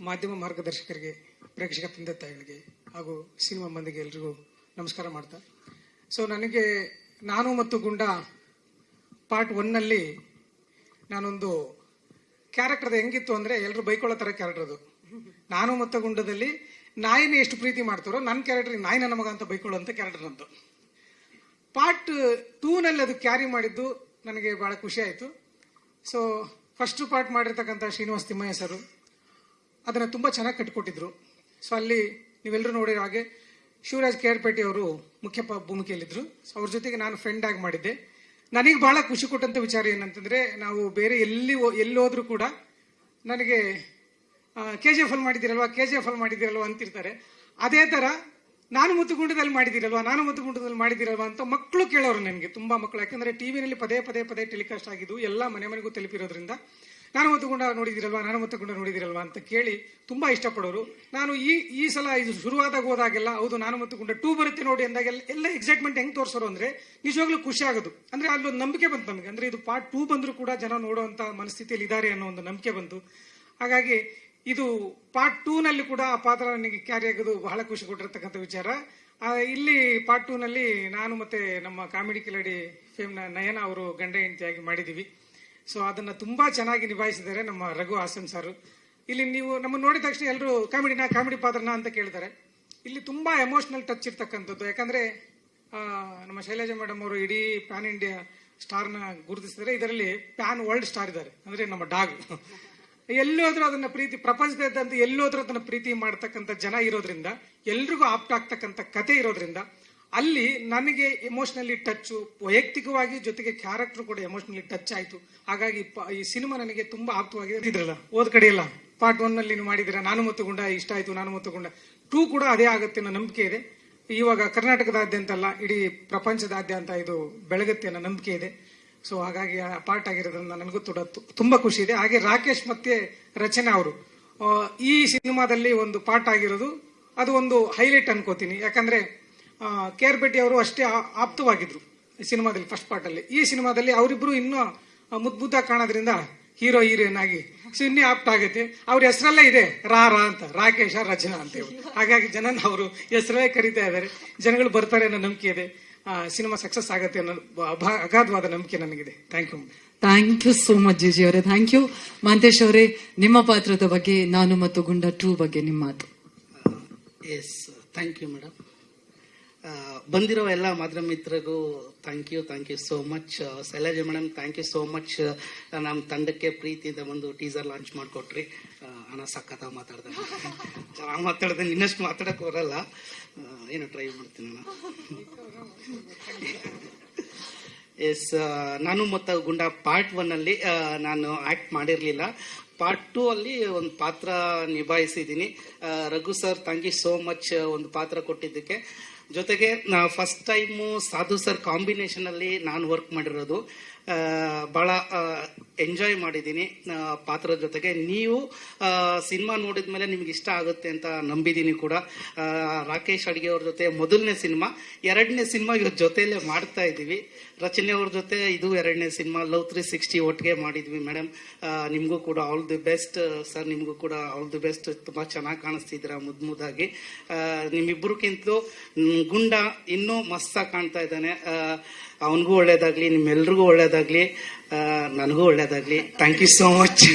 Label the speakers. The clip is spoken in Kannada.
Speaker 1: ಮಾಧ್ಯಮ ಮಾರ್ಗದರ್ಶಕರಿಗೆ, ಪ್ರೇಕ್ಷಕ ತಂದೆ ತಾಯಿಗಳಿಗೆ ಹಾಗೂ ಸಿನಿಮಾ ಮಂದಿಗೆ ಎಲ್ರಿಗೂ ನಮಸ್ಕಾರ ಮಾಡ್ತಾ. ಸೊ ನನಗೆ ನಾನು ಮತ್ತು ಗುಂಡ ಪಾರ್ಟ್ 1ನಲ್ಲಿ ನಾನೊಂದು ಕ್ಯಾರೆಕ್ಟರ್ ಹೆಂಗಿತ್ತು ಅಂದರೆ ಎಲ್ಲರೂ ಬೈಕೊಳ್ಳೋ ಥರ ಕ್ಯಾರೆಕ್ಟರ್ ಅದು. ನಾನು ಮತ್ತು ಗುಂಡದಲ್ಲಿ ನಾಯಿನ ಎಷ್ಟು ಪ್ರೀತಿ ಮಾಡ್ತಾರೋ ನನ್ನ ಕ್ಯಾರೆಕ್ಟರ್ ನಾಯಿ ನನ್ನ ಮಗ ಅಂತ ಬೈಕೊಳ್ಳೋಂಥ ಕ್ಯಾರೆಕ್ಟರ್ ನಂದು. ಪಾರ್ಟ್ 2ನಲ್ಲಿ ಅದು ಕ್ಯಾರಿ ಮಾಡಿದ್ದು ನನಗೆ ಭಾಳ ಖುಷಿ ಆಯಿತು. ಸೊ ಫಸ್ಟ್ ಪಾರ್ಟ್ ಮಾಡಿರ್ತಕ್ಕಂಥ ಶ್ರೀನಿವಾಸ್ ತಿಮ್ಮಯ್ಯ ಸರು ಅದನ್ನು ತುಂಬ ಚೆನ್ನಾಗಿ ಕಟ್ಟಿಕೊಟ್ಟಿದ್ರು. ಸೊ ಅಲ್ಲಿ ನೀವೆಲ್ಲರೂ ನೋಡಿರೋ ಹಾಗೆ ಶಿವರಾಜ್ ಕೇರ್ಪೇಟೆ ಅವರು ಮುಖ್ಯ ಭೂಮಿಕೆಯಲ್ಲಿದ್ದರು. ಸೊ ಅವ್ರ ಜೊತೆಗೆ ನಾನು ಫ್ರೆಂಡ್ ಆಗಿ ಮಾಡಿದ್ದೆ. ನನಗೆ ಭಾಳ ಖುಷಿ ಕೊಟ್ಟಂಥ ವಿಚಾರ ಏನಂತಂದರೆ, ನಾವು ಬೇರೆ ಎಲ್ಲೋದ್ರೂ ಕೂಡ ನನಗೆ KGF ಅಲ್ಲಿ ಮಾಡಿದ್ದೀರಲ್ವಾ, KGF ಅಲ್ಲಿ ಮಾಡಿದ್ದೀರಲ್ವಾ ಅಂತಿರ್ತಾರೆ. ಅದೇ ಥರ ನಾನು ಮತ್ತು ಗುಂಡದಲ್ಲಿ ಮಾಡಿದ್ದೀರಲ್ವಾ ಅಂತ ಮಕ್ಕಳು ಕೇಳೋರು ನನಗೆ, ತುಂಬ ಮಕ್ಕಳು. ಯಾಕಂದರೆ ಟಿವಿನಲ್ಲಿ ಪದೇ ಟೆಲಿಕಾಸ್ಟ್ ಆಗಿದ್ದು ಎಲ್ಲ ಮನೆಗೂ ತಲುಪಿರೋದ್ರಿಂದ ನಾನು ಮತ್ತು ಗುಂಡ ನೋಡಿದಿರಲ್ವಾ ಅಂತ ಕೇಳಿ ತುಂಬ ಇಷ್ಟಪಡೋರು. ನಾನು ಈ ಸಲ ಇದು ಶುರುವಾದಾಗ ಹೋದಾಗೆಲ್ಲ ಹೌದು ನಾನು ಮತ್ತು ಗುಂಡ 2 ಬರುತ್ತೆ ನೋಡಿ ಅಂದಾಗೆಲ್ಲ ಎಲ್ಲ ಎಕ್ಸೈಟ್ಮೆಂಟ್ ಹೆಂಗೆ ತೋರಿಸೋರು ಅಂದರೆ ನಿಜವಾಗ್ಲೂ ಖುಷಿ ಆಗೋದು. ಅಂದರೆ ಅಲ್ಲೊಂದು ನಂಬಿಕೆ ಬಂತು ನಮಗೆ, ಅಂದರೆ ಇದು ಪಾರ್ಟ್ 2 ಬಂದರೂ ಕೂಡ ಜನ ನೋಡುವಂಥ ಮನಸ್ಥಿತಿಯಲ್ಲಿ ಇದ್ದಾರೆ ಅನ್ನೋ ಒಂದು ನಂಬಿಕೆ ಬಂತು. ಹಾಗಾಗಿ ಇದು ಪಾರ್ಟ್ 2ನಲ್ಲಿ ಕೂಡ ಆ ಪಾತ್ರ ನನಗೆ ಕ್ಯಾರಿ ಆಗೋದು ಬಹಳ ಖುಷಿ ಕೊಟ್ಟಿರ್ತಕ್ಕಂಥ ವಿಚಾರ. ಇಲ್ಲಿ ಪಾರ್ಟ್ 2ನಲ್ಲಿ ನಾನು ಮತ್ತೆ ನಮ್ಮ ಕಾಮಿಡಿ ಕಿಲಾಡಿ ಫೇಮ್ನ ನಯನ ಅವರು ಗಂಡ ಹೆಂಡತಿಯಾಗಿ ಮಾಡಿದ್ದೀವಿ. ಸೊ ಅದನ್ನು ತುಂಬ ಚೆನ್ನಾಗಿ ನಿಭಾಯಿಸಿದ್ದಾರೆ ನಮ್ಮ ರಘು ಹಾಸನ್ ಸಾರು. ಇಲ್ಲಿ ನೀವು ನಮ್ಮನ್ನು ನೋಡಿದ ತಕ್ಷಣ ಎಲ್ಲರೂ ಕಾಮಿಡಿ ಪಾತ್ರನ ಅಂತ ಕೇಳ್ತಾರೆ. ಇಲ್ಲಿ ತುಂಬ ಎಮೋಷ್ನಲ್ ಟಚ್ ಇರ್ತಕ್ಕಂಥದ್ದು. ಯಾಕಂದರೆ ನಮ್ಮ ಶೈಲಜಾ ಮೇಡಮ್ ಅವರು ಇಡೀ ಪ್ಯಾನ್ ಇಂಡಿಯಾ ಸ್ಟಾರ್ನ ಗುರುತಿಸಿದ್ದಾರೆ. ಇದರಲ್ಲಿ ಪ್ಯಾನ್ ವರ್ಲ್ಡ್ ಸ್ಟಾರ್ ಇದ್ದಾರೆ, ಅಂದರೆ ನಮ್ಮ ಡಾಗ್. ಎಲ್ಲೋದ್ರೂ ಅದನ್ನ ಪ್ರೀತಿ, ಪ್ರಪಂಚದಾದ್ಯಂತ ಎಲ್ಲೋದ್ರೂ ಅದನ್ನ ಪ್ರೀತಿ ಮಾಡ್ತಕ್ಕಂಥ ಜನ ಇರೋದ್ರಿಂದ, ಎಲ್ರಿಗೂ ಆಪ್ಟ್ ಆಗ್ತಕ್ಕಂಥ ಕತೆ ಇರೋದ್ರಿಂದ ಅಲ್ಲಿ ನನಗೆ ಎಮೋಷನಲಿ ಟಚ್ಚು, ವೈಯಕ್ತಿಕವಾಗಿ ಜೊತೆಗೆ ಕ್ಯಾರೆಕ್ಟರ್ ಕೂಡ ಎಮೋಷನಲಿ ಟಚ್ ಆಯಿತು. ಹಾಗಾಗಿ ಈ ಸಿನಿಮಾ ನನಗೆ ತುಂಬಾ ಆಪ್ತವಾಗಿದೆ. ಇದ್ರಲ್ಲ ಓದ್ ಕಡೆ ಎಲ್ಲ ಪಾರ್ಟ್ 1ನಲ್ಲಿ ನೀವು ಮಾಡಿದ್ದೀರಾ, ನಾನು ಮತ್ತು ಗುಂಡ ಇಷ್ಟ ಆಯಿತು, ನಾನು ಮತ್ತು ಗುಂಡ 2 ಕೂಡ ಅದೇ ಆಗುತ್ತೆ ಅನ್ನೋ ನಂಬಿಕೆ ಇದೆ. ಇವಾಗ ಕರ್ನಾಟಕದಾದ್ಯಂತ ಅಲ್ಲ, ಇಡೀ ಪ್ರಪಂಚದಾದ್ಯಂತ ಇದು ಬೆಳಗುತ್ತೆ ಅನ್ನೋ ನಂಬಿಕೆ ಇದೆ. ಸೊ ಹಾಗಾಗಿ ಆ ಪಾರ್ಟ್ ಆಗಿರೋದ್ರಿಂದ ನನಗೂ ತುಂಬಾ ಖುಷಿ ಇದೆ. ಹಾಗೆ ರಾಕೇಶ್ ಮತ್ತೆ ರಚನಾ ಅವರು ಈ ಸಿನಿಮಾದಲ್ಲಿ ಒಂದು ಪಾರ್ಟ್ ಆಗಿರೋದು ಅದು ಒಂದು ಹೈಲೈಟ್ ಅನ್ಕೋತೀನಿ. ಯಾಕಂದ್ರೆ ಕೇರ್ಪೇಟೆ ಅವರು ಅಷ್ಟೇ ಆಪ್ತವಾಗಿದ್ರು ಈ ಸಿನಿಮಾದಲ್ಲಿ ಫಸ್ಟ್ ಪಾರ್ಟ್ ಅಲ್ಲಿ. ಈ ಸಿನಿಮಾದಲ್ಲಿ ಅವರಿಬ್ರು ಇನ್ನೂ ಮುದ್ದ ಕಾಣೋದ್ರಿಂದ ಹೀರೋ ಹೀರೋಯಿನ್ ಆಗಿ ಸೊ ಇನ್ನೇ ಆಪ್ಟ್ ಆಗುತ್ತೆ. ಅವ್ರ ಹೆಸರಲ್ಲೇ ಇದೆ ರಾ ಅಂತ, ರಾಕೇಶ ರಚನಾ ಅಂತೇಳಿ. ಹಾಗಾಗಿ ಜನ ಅವರು ಹೆಸರೇ ಕರೀತಾ ಇದ್ದಾರೆ, ಜನಗಳು ಬರ್ತಾರೆ ಅನ್ನೋ ನಂಬಿಕೆ ಇದೆ. ಸಿನಿಮಾ ಸಕ್ಸಸ್ ಆಗುತ್ತೆ ಅನ್ನೋ ಅಗಾಧವಾದ ನಂಬಿಕೆ ನನಗಿದೆ.
Speaker 2: ಥ್ಯಾಂಕ್ ಯು ಸೋ ಮಚ್ ಜಿಜಿ ಅವರೇ. Thank you. ಮಾಂತೇಶ್ ಅವರೇ, ನಿಮ್ಮ ಪಾತ್ರದ ಬಗ್ಗೆ, ನಾನು ಮತ್ತು ಗುಂಡ 2 ಬಗ್ಗೆ ನಿಮ್ಮ ಮಾತು.
Speaker 3: Yes, thank you madam. ಬಂದಿರೋ ಎಲ್ಲ ಮಾಧ್ಯಮ ಮಿತ್ರರಿಗೂ thank you so much. Shailaja madam, thank you so much. ನಮ್ಮ ತಂಡಕ್ಕೆ ಪ್ರೀತಿಯಿಂದ ಒಂದು ಟೀಸರ್ ಲಾಂಚ್ ಮಾಡಿಕೊಟ್ರಿ. ಅಣ್ಣ ಸಖತ್ತಾಗಿ ಮಾತಾಡ್ದೆ, ಚೆನ್ನಾಗಿ ಮಾತಾಡಿದೆ. ಇನ್ನಷ್ಟು ಮಾತಾಡಕ್ಕೆ ಬರಲ್ಲ, ಏನು ಟ್ರೈ ಮಾಡ್ತೀನಿ ಅಣ್ಣ. ಎಸ್, ನಾನು ಮತ್ತು ಗುಂಡ ಪಾರ್ಟ್ 1ನಲ್ಲಿ ನಾನು ಆಕ್ಟ್ ಮಾಡಿರಲಿಲ್ಲ. ಪಾರ್ಟ್ 2 ಅಲ್ಲಿ ಒಂದು ಪಾತ್ರ ನಿಭಾಯಿಸಿದ್ದೀನಿ. Raghu sir, thank you so much ಒಂದು ಪಾತ್ರ ಕೊಟ್ಟಿದ್ದಕ್ಕೆ. ಜೊತೆಗೆ first time Sadhu sir combination ಅಲ್ಲಿ ನಾನು ವರ್ಕ್ ಮಾಡಿರೋದು. ಬಹಳ ಎಂಜಾಯ್ ಮಾಡಿದ್ದೀನಿ ಪಾತ್ರದ ಜೊತೆಗೆ. ನೀವು ಸಿನಿಮಾ ನೋಡಿದ ಮೇಲೆ ನಿಮ್ಗೆ ಇಷ್ಟ ಆಗುತ್ತೆ ಅಂತ ನಂಬಿದ್ದೀನಿ ಕೂಡ. ರಾಕೇಶ್ ಅಡ್ಗೆ ಅವ್ರ ಜೊತೆ ಮೊದಲನೇ ಸಿನಿಮಾ, 2ನೇ ಸಿನಿಮಾ ಇವ್ರ ಜೊತೆಯಲ್ಲೇ ಮಾಡ್ತಾ ಇದ್ದೀವಿ. ರಚನೆ ಅವ್ರ ಜೊತೆ ಇದು 2ನೇ ಸಿನಿಮಾ. ಲವ್ 360 ಒಟ್ಟಿಗೆ ಮಾಡಿದ್ವಿ. ಮೇಡಮ್, ನಿಮಗೂ ಕೂಡ ಆಲ್ ದಿ ಬೆಸ್ಟ್. ಸರ್, ನಿಮಗೂ ಕೂಡ ಆಲ್ ದಿ ಬೆಸ್ಟ್. ತುಂಬಾ ಚೆನ್ನಾಗಿ ಕಾಣಿಸ್ತಿದ್ದೀರಾ ಮುದ್ದಾಗಿ. ನಿಮ್ಮಿಬ್ಬರಿಗಿಂತಲೂ ಗುಂಡ ಇನ್ನೂ ಮಸ್ತಾಗಿ ಕಾಣ್ತಾ ಇದ್ದಾನೆ. ಅವನಿಗೂ ಒಳ್ಳೇದಾಗ್ಲಿ, ನಿಮ್ಮೆಲ್ರಿಗೂ ಒಳ್ಳೇದಾಗ್ಲಿ, ನನಗೂ ಒಳ್ಳೇದಾಗ್ಲಿ. Thank you so much.